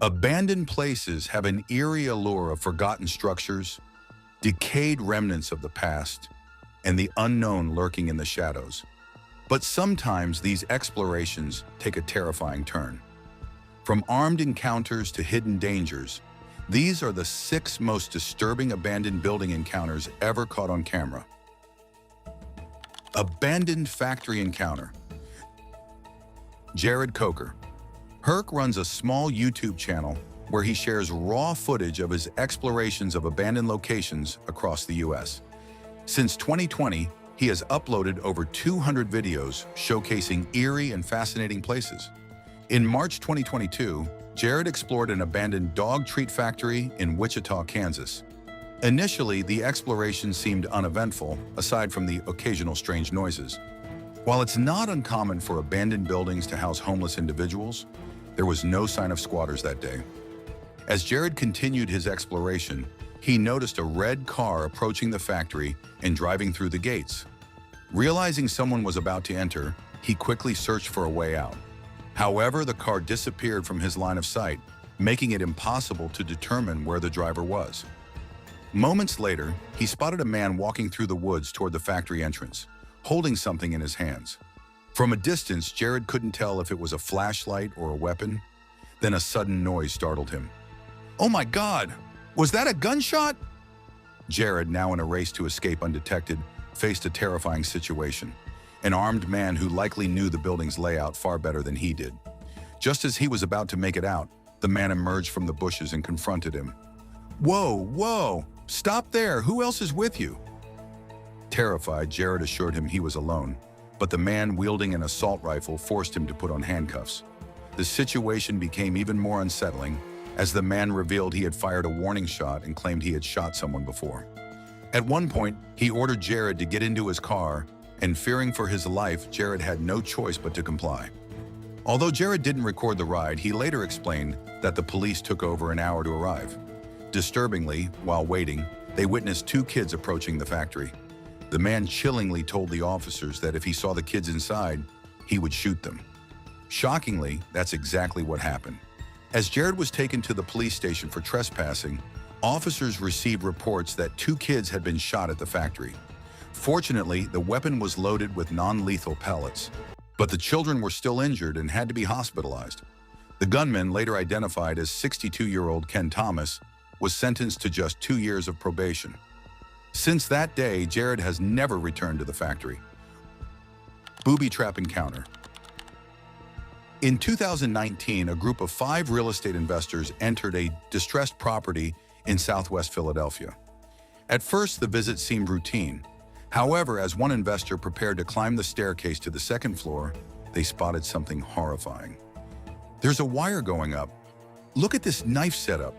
Abandoned places have an eerie allure of forgotten structures, decayed remnants of the past, and the unknown lurking in the shadows. But sometimes these explorations take a terrifying turn. From armed encounters to hidden dangers, these are the 6 most disturbing abandoned building encounters ever caught on camera. Abandoned factory encounter. Jared Coker. Herc runs a small YouTube channel where he shares raw footage of his explorations of abandoned locations across the US. Since 2020, he has uploaded over 200 videos showcasing eerie and fascinating places. In March 2022, Jared explored an abandoned dog treat factory in Wichita, Kansas. Initially, the exploration seemed uneventful, aside from the occasional strange noises. While it's not uncommon for abandoned buildings to house homeless individuals, there was no sign of squatters that day. As Jared continued his exploration, he noticed a red car approaching the factory and driving through the gates. Realizing someone was about to enter, he quickly searched for a way out. However, the car disappeared from his line of sight, making it impossible to determine where the driver was. Moments later, he spotted a man walking through the woods toward the factory entrance, holding something in his hands. From a distance, Jared couldn't tell if it was a flashlight or a weapon. Then a sudden noise startled him. "Oh my God! Was that a gunshot?" Jared, now in a race to escape undetected, faced a terrifying situation. An armed man who likely knew the building's layout far better than he did. Just as he was about to make it out, the man emerged from the bushes and confronted him. Whoa! Stop there! Who else is with you?" Terrified, Jared assured him he was alone, but the man wielding an assault rifle forced him to put on handcuffs. The situation became even more unsettling as the man revealed he had fired a warning shot and claimed he had shot someone before. At one point, he ordered Jared to get into his car, and fearing for his life, Jared had no choice but to comply. Although Jared didn't record the ride, he later explained that the police took over an hour to arrive. Disturbingly, while waiting, they witnessed 2 kids approaching the factory. The man chillingly told the officers that if he saw the kids inside, he would shoot them. Shockingly, that's exactly what happened. As Jared was taken to the police station for trespassing, officers received reports that 2 kids had been shot at the factory. Fortunately, the weapon was loaded with non-lethal pellets, but the children were still injured and had to be hospitalized. The gunman, later identified as 62-year-old Ken Thomas, was sentenced to just 2 years of probation. Since that day, Jared has never returned to the factory. Booby trap encounter. In 2019, a group of 5 real estate investors entered a distressed property in southwest Philadelphia. At first, the visit seemed routine. However, as one investor prepared to climb the staircase to the 2nd floor, they spotted something horrifying. "There's a wire going up. Look at this knife setup."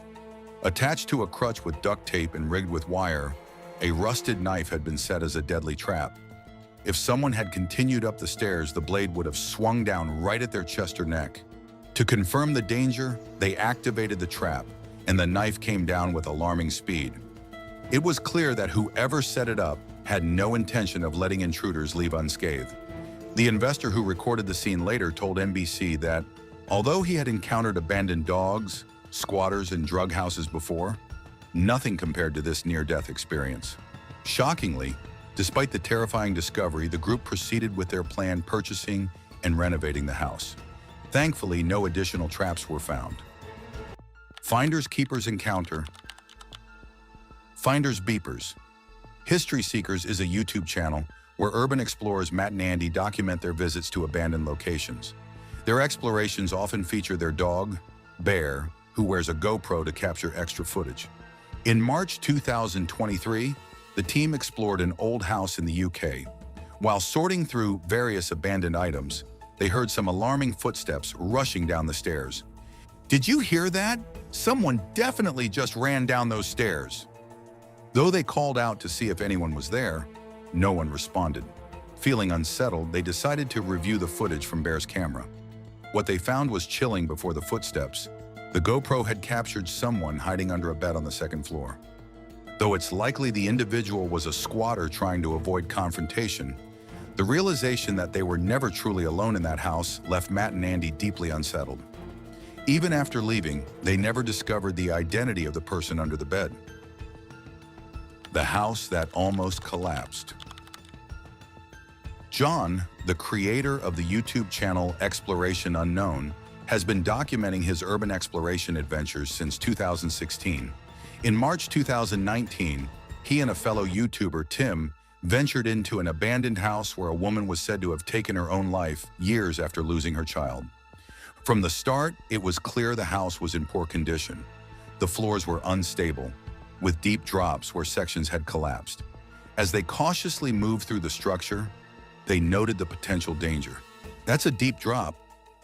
Attached to a crutch with duct tape and rigged with wire, a rusted knife had been set as a deadly trap. If someone had continued up the stairs, the blade would have swung down right at their chest or neck. To confirm the danger, they activated the trap, and the knife came down with alarming speed. It was clear that whoever set it up had no intention of letting intruders leave unscathed. The investor who recorded the scene later told NBC that, although he had encountered abandoned dogs, squatters, and drug houses before, nothing compared to this near-death experience. Shockingly, despite the terrifying discovery, the group proceeded with their plan, purchasing and renovating the house. Thankfully, no additional traps were found. Finders Keepers encounter. Finders Beepers. History Seekers is a YouTube channel where urban explorers Matt and Andy document their visits to abandoned locations. Their explorations often feature their dog, Bear, who wears a GoPro to capture extra footage. In March 2023, the team explored an old house in the UK. While sorting through various abandoned items, they heard some alarming footsteps rushing down the stairs. "Did you hear that? Someone definitely just ran down those stairs." Though they called out to see if anyone was there, no one responded. Feeling unsettled, they decided to review the footage from Bear's camera. What they found was chilling before the footsteps. The GoPro had captured someone hiding under a bed on the 2nd floor. Though it's likely the individual was a squatter trying to avoid confrontation, the realization that they were never truly alone in that house left Matt and Andy deeply unsettled. Even after leaving, they never discovered the identity of the person under the bed. The house that almost collapsed. John, the creator of the YouTube channel Exploration Unknown, has been documenting his urban exploration adventures since 2016. In March 2019, he and a fellow YouTuber, Tim, ventured into an abandoned house where a woman was said to have taken her own life years after losing her child. From the start, it was clear the house was in poor condition. The floors were unstable, with deep drops where sections had collapsed. As they cautiously moved through the structure, they noted the potential danger. That's a deep drop.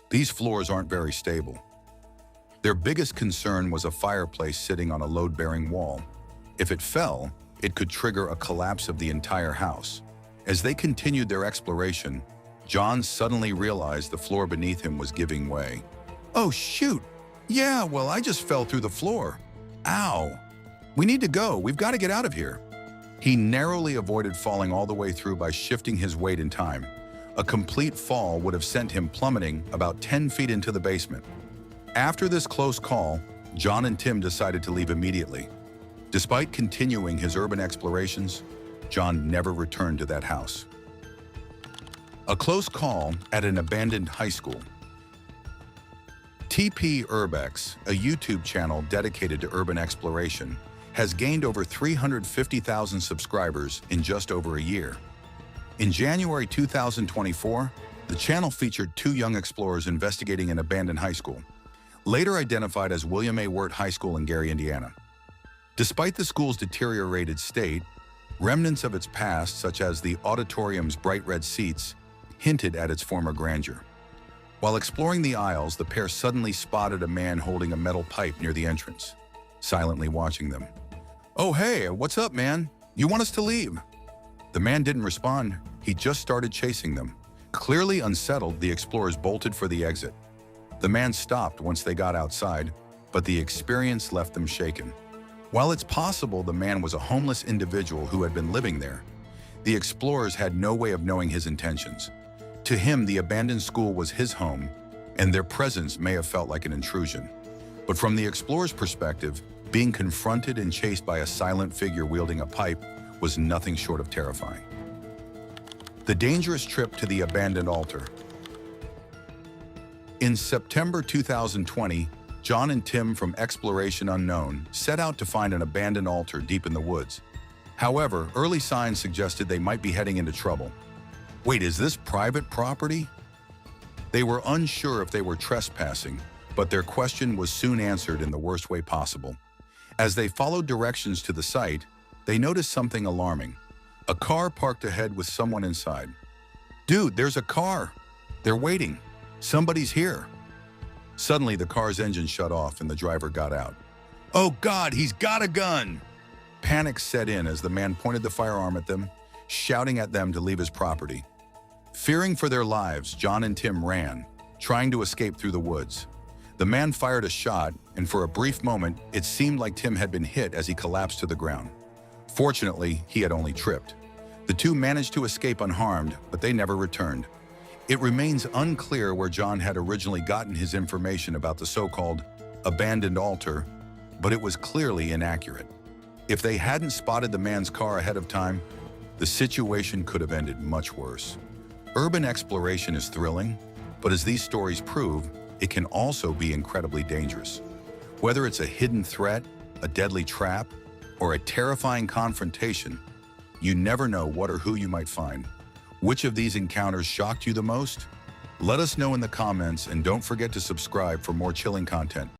These floors aren't very stable. Their biggest concern was a fireplace sitting on a load-bearing wall. If it fell, it could trigger a collapse of the entire house. As they continued their exploration, John suddenly realized the floor beneath him was giving way. "Oh, shoot! Yeah, well, I just fell through the floor. Ow! We need to go. We've got to get out of here." He narrowly avoided falling all the way through by shifting his weight in time. A complete fall would have sent him plummeting about 10 feet into the basement. After this close call, John and Tim decided to leave immediately. Despite continuing his urban explorations, John never returned to that house. A close call at an abandoned high school. TP Urbex, a YouTube channel dedicated to urban exploration, has gained over 350,000 subscribers in just over a year. In January 2024, the channel featured two young explorers investigating an abandoned high school, later identified as William A. Wirt High School in Gary, Indiana. Despite the school's deteriorated state, remnants of its past, such as the auditorium's bright red seats, hinted at its former grandeur. While exploring the aisles, the pair suddenly spotted a man holding a metal pipe near the entrance, silently watching them. "Oh, hey, what's up, man? You want us to leave?" The man didn't respond. He just started chasing them. Clearly unsettled, the explorers bolted for the exit. The man stopped once they got outside, but the experience left them shaken. While it's possible the man was a homeless individual who had been living there, the explorers had no way of knowing his intentions. To him, the abandoned school was his home, and their presence may have felt like an intrusion. But from the explorer's perspective, being confronted and chased by a silent figure wielding a pipe was nothing short of terrifying. The dangerous trip to the abandoned altar. In September 2020, John and Tim from Exploration Unknown set out to find an abandoned altar deep in the woods. However, early signs suggested they might be heading into trouble. Wait, is this private property? They were unsure if they were trespassing, but their question was soon answered in the worst way possible. As they followed directions to the site, they noticed something alarming. A car parked ahead with someone inside. "Dude, there's a car. They're waiting. Somebody's here." Suddenly, the car's engine shut off and the driver got out. "Oh God, he's got a gun!" Panic set in as the man pointed the firearm at them, shouting at them to leave his property. Fearing for their lives, John and Tim ran, trying to escape through the woods. The man fired a shot, and for a brief moment, it seemed like Tim had been hit as he collapsed to the ground. Fortunately, he had only tripped. The two managed to escape unharmed, but they never returned. It remains unclear where John had originally gotten his information about the so-called abandoned altar, but it was clearly inaccurate. If they hadn't spotted the man's car ahead of time, the situation could have ended much worse. Urban exploration is thrilling, but as these stories prove, it can also be incredibly dangerous. Whether it's a hidden threat, a deadly trap, or a terrifying confrontation, you never know what or who you might find. Which of these encounters shocked you the most? Let us know in the comments, and don't forget to subscribe for more chilling content.